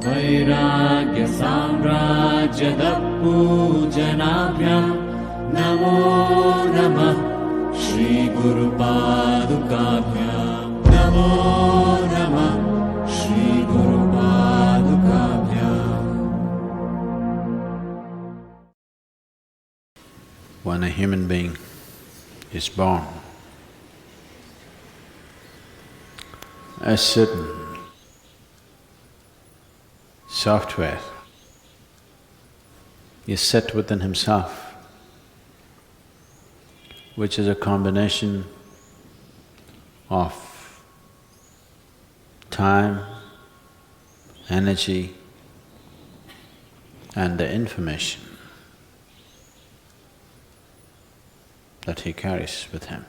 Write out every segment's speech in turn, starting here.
वैराग्य साम्राज्यद पूजनाभ्यां नमो नमः श्री गुरुपादुकाभ्यां नमो नमः Shri गुरुपादुकाभ्यां। When a human being is born, a certain software is set within himself, which is a combination of time, energy, and the information that he carries with him.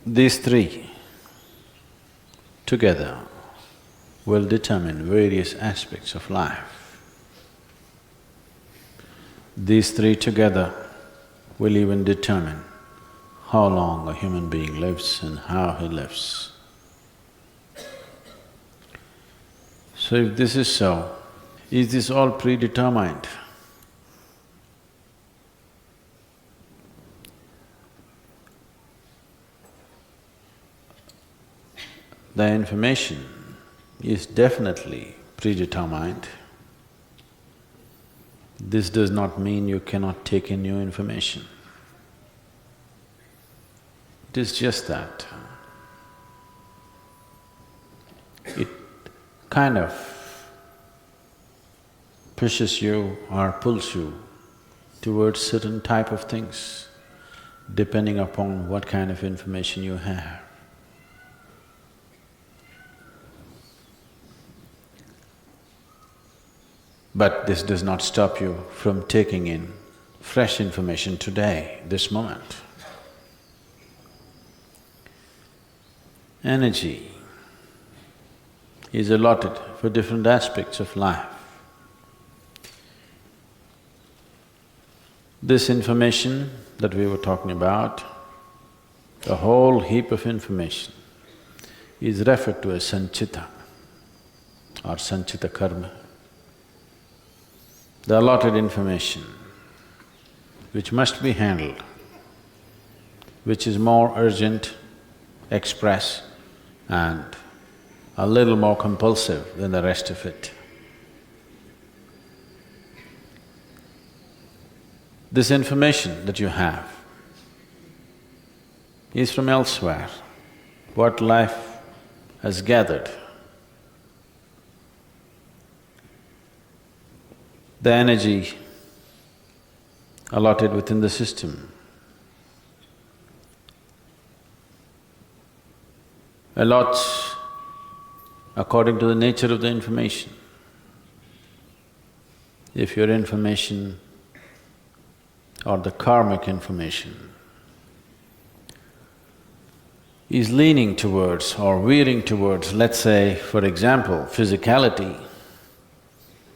These three together will determine various aspects of life. These three together will even determine how long a human being lives and how he lives. So if this is so, is this all predetermined? The information is definitely predetermined. This does not mean you cannot take in new information. It is just that it kind of pushes you or pulls you towards certain type of things, depending upon what kind of information you have. But this does not stop you from taking in fresh information today, this moment. Energy is allotted for different aspects of life. This information that we were talking about, the whole heap of information, is referred to as sanchita or sanchita karma. The allotted information which must be handled, which is more urgent, express and a little more compulsive than the rest of it. This information that you have is from elsewhere, what life has gathered. The energy allotted within the system allots according to the nature of the information. If your information or the karmic information is leaning towards or veering towards, let's say, for example, physicality,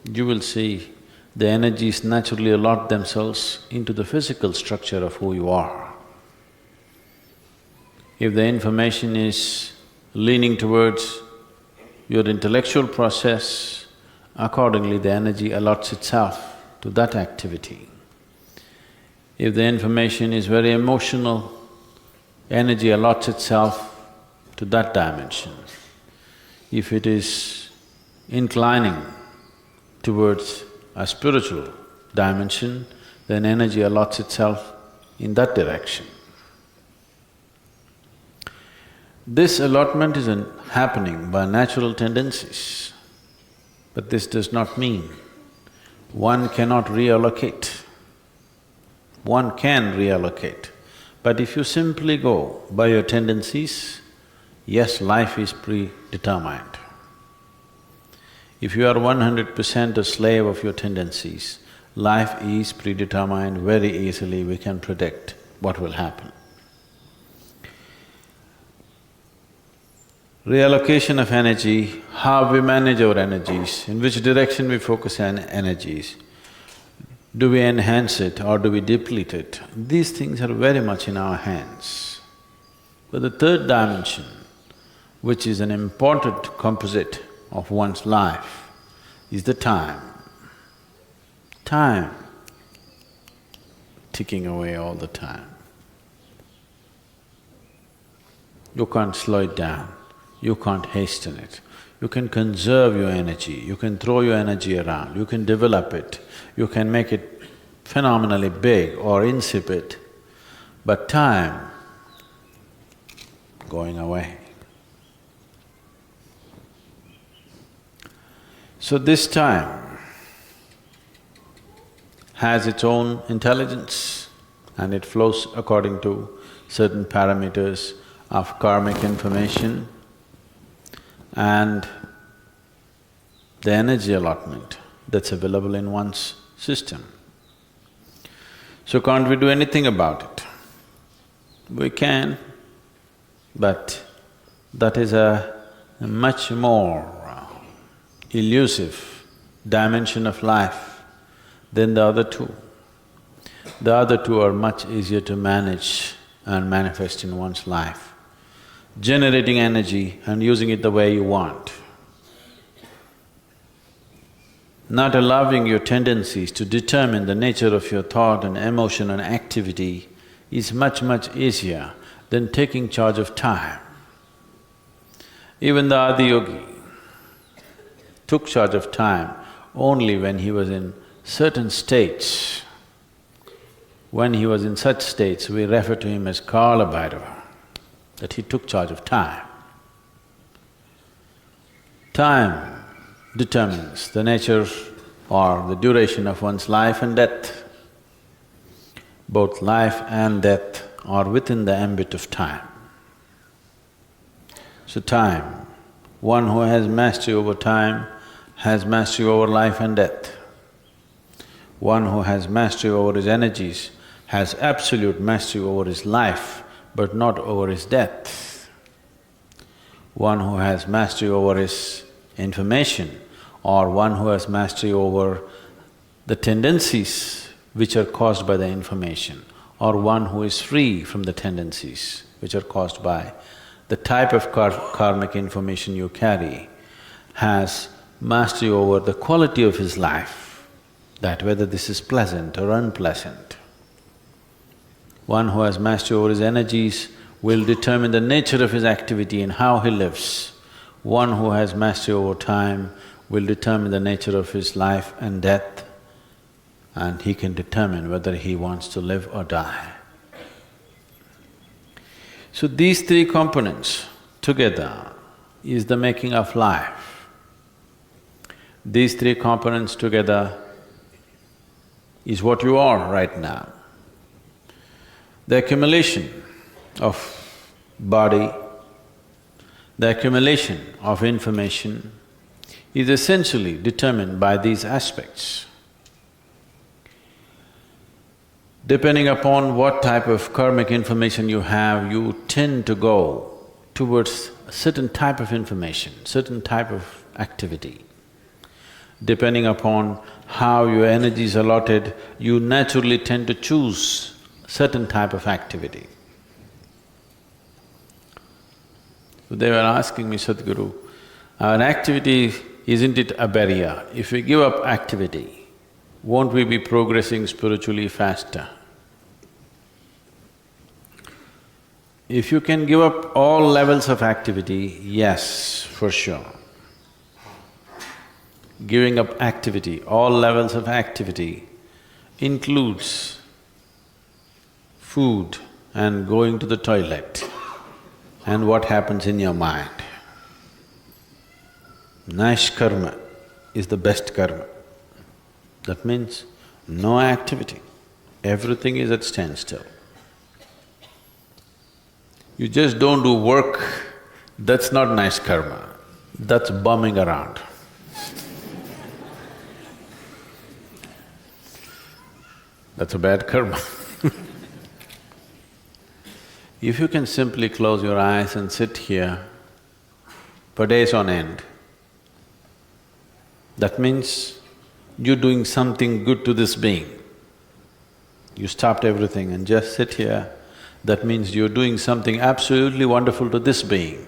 you will see the energies naturally allot themselves into the physical structure of who you are. If the information is leaning towards your intellectual process, accordingly the energy allots itself to that activity. If the information is very emotional, energy allots itself to that dimension. If it is inclining towards a spiritual dimension, then energy allots itself in that direction. This allotment is happening by natural tendencies, but this does not mean one cannot reallocate. One can reallocate, but if you simply go by your tendencies, yes, life is predetermined. If you are 100% a slave of your tendencies, life is predetermined, very easily we can predict what will happen. Reallocation of energy, how we manage our energies, in which direction we focus on energies, do we enhance it or do we deplete it? These things are very much in our hands. But the third dimension which is an important composite of one's life, is the time. Time ticking away all the time. You can't slow it down, you can't hasten it. You can conserve your energy, you can throw your energy around, you can develop it, you can make it phenomenally big or insipid, but time going away. So this time has its own intelligence and it flows according to certain parameters of karmic information and the energy allotment that's available in one's system. So can't we do anything about it? We can, but that is a much more elusive dimension of life than the other two. The other two are much easier to manage and manifest in one's life. Generating energy and using it the way you want. Not allowing your tendencies to determine the nature of your thought and emotion and activity is much, much easier than taking charge of time. Even the Adiyogi took charge of time only when he was in certain states. When he was in such states, we refer to him as Kala Bhairava, that he took charge of time. Time determines the nature or the duration of one's life and death. Both life and death are within the ambit of time. So time, one who has mastery over time has mastery over life and death. One who has mastery over his energies has absolute mastery over his life, but not over his death. One who has mastery over his information or one who has mastery over the tendencies which are caused by the information, or one who is free from the tendencies which are caused by the type of karmic information you carry, has mastery over the quality of his life, that whether this is pleasant or unpleasant. One who has mastery over his energies will determine the nature of his activity and how he lives. One who has mastery over time will determine the nature of his life and death, and he can determine whether he wants to live or die. So these three components together is the making of life. These three components together is what you are right now. The accumulation of body, the accumulation of information is essentially determined by these aspects. Depending upon what type of karmic information you have, you tend to go towards a certain type of information, certain type of activity. Depending upon how your energy is allotted, you naturally tend to choose certain type of activity. So they were asking me, Sadhguru, our activity, isn't it a barrier? If we give up activity, won't we be progressing spiritually faster? If you can give up all levels of activity, yes, for sure. Giving up activity, all levels of activity includes food and going to the toilet and what happens in your mind. Nice karma is the best karma. That means no activity, everything is at standstill. You just don't do work, that's not nice karma, that's bumming around. That's a bad karma. If you can simply close your eyes and sit here for days on end, that means you're doing something good to this being. You stopped everything and just sit here, that means you're doing something absolutely wonderful to this being.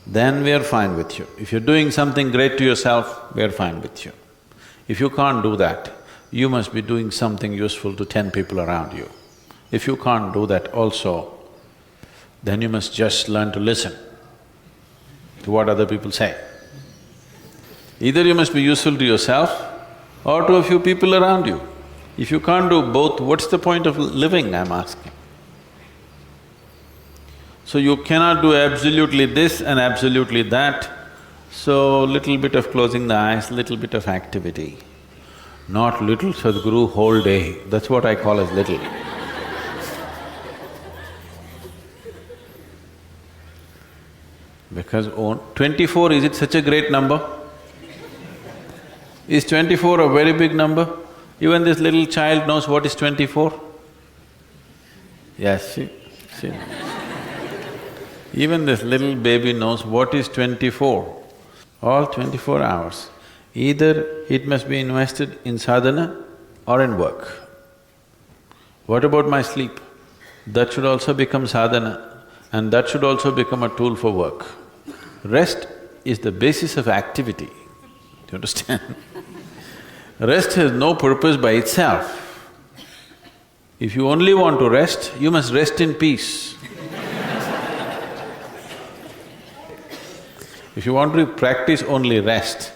then we are fine with you. If you're doing something great to yourself, we are fine with you. If you can't do that, you must be doing something useful to 10 people around you. If you can't do that also, then you must just learn to listen to what other people say. Either you must be useful to yourself or to a few people around you. If you can't do both, what's the point of living, I'm asking? So you cannot do absolutely this and absolutely that, so little bit of closing the eyes, little bit of activity. Not little Sadhguru whole day, that's what I call as little. Because 24, is it such a great number? Is 24 a very big number? Even this little child knows what is 24? Yes, see. Even this little baby knows what is 24. All 24 hours. Either it must be invested in sadhana or in work. What about my sleep? That should also become sadhana and that should also become a tool for work. Rest is the basis of activity, do you understand? Rest has no purpose by itself. If you only want to rest, you must rest in peace. If you want to practice only rest,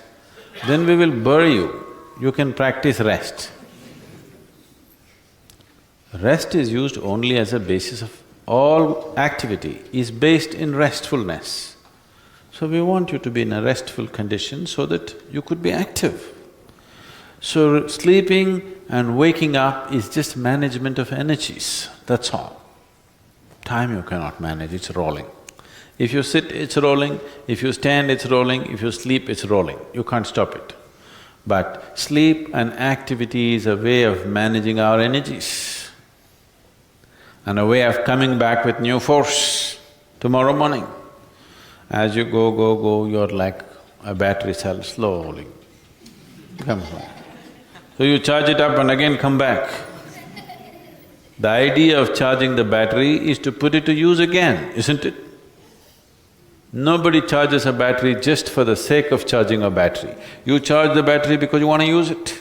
then we will bury you. You can practice rest. Rest is used only as a basis of… all activity is based in restfulness. So we want you to be in a restful condition so that you could be active. So sleeping and waking up is just management of energies, that's all. Time you cannot manage, it's rolling. If you sit, it's rolling, if you stand, it's rolling, if you sleep, it's rolling, you can't stop it. But sleep and activity is a way of managing our energies and a way of coming back with new force tomorrow morning. As you go, you're like a battery cell, slowly comes back. So you charge it up and again come back. The idea of charging the battery is to put it to use again, isn't it? Nobody charges a battery just for the sake of charging a battery. You charge the battery because you want to use it.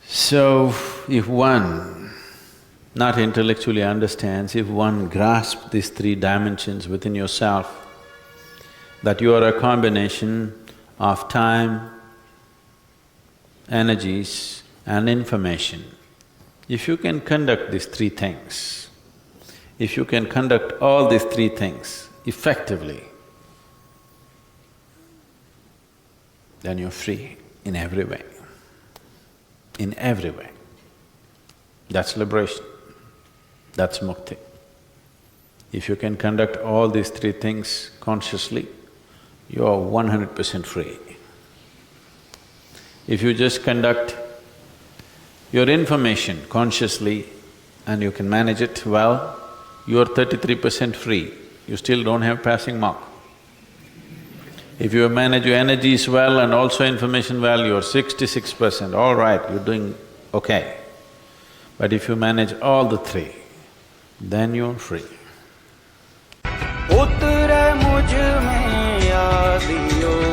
So, if one not intellectually understands, if one grasps these three dimensions within yourself, that you are a combination of time, energies and information, if you can conduct these three things, if you can conduct all these three things effectively, then you're free in every way. In every way. That's liberation, that's mukti. If you can conduct all these three things consciously, you are 100% free. If you just conduct your information consciously and you can manage it well, you are 33% free, you still don't have passing mark. If you manage your energies well and also information well, you are 66%, all right, you're doing okay. But if you manage all the three, then you're free. उतरे मुझ में याद योगी।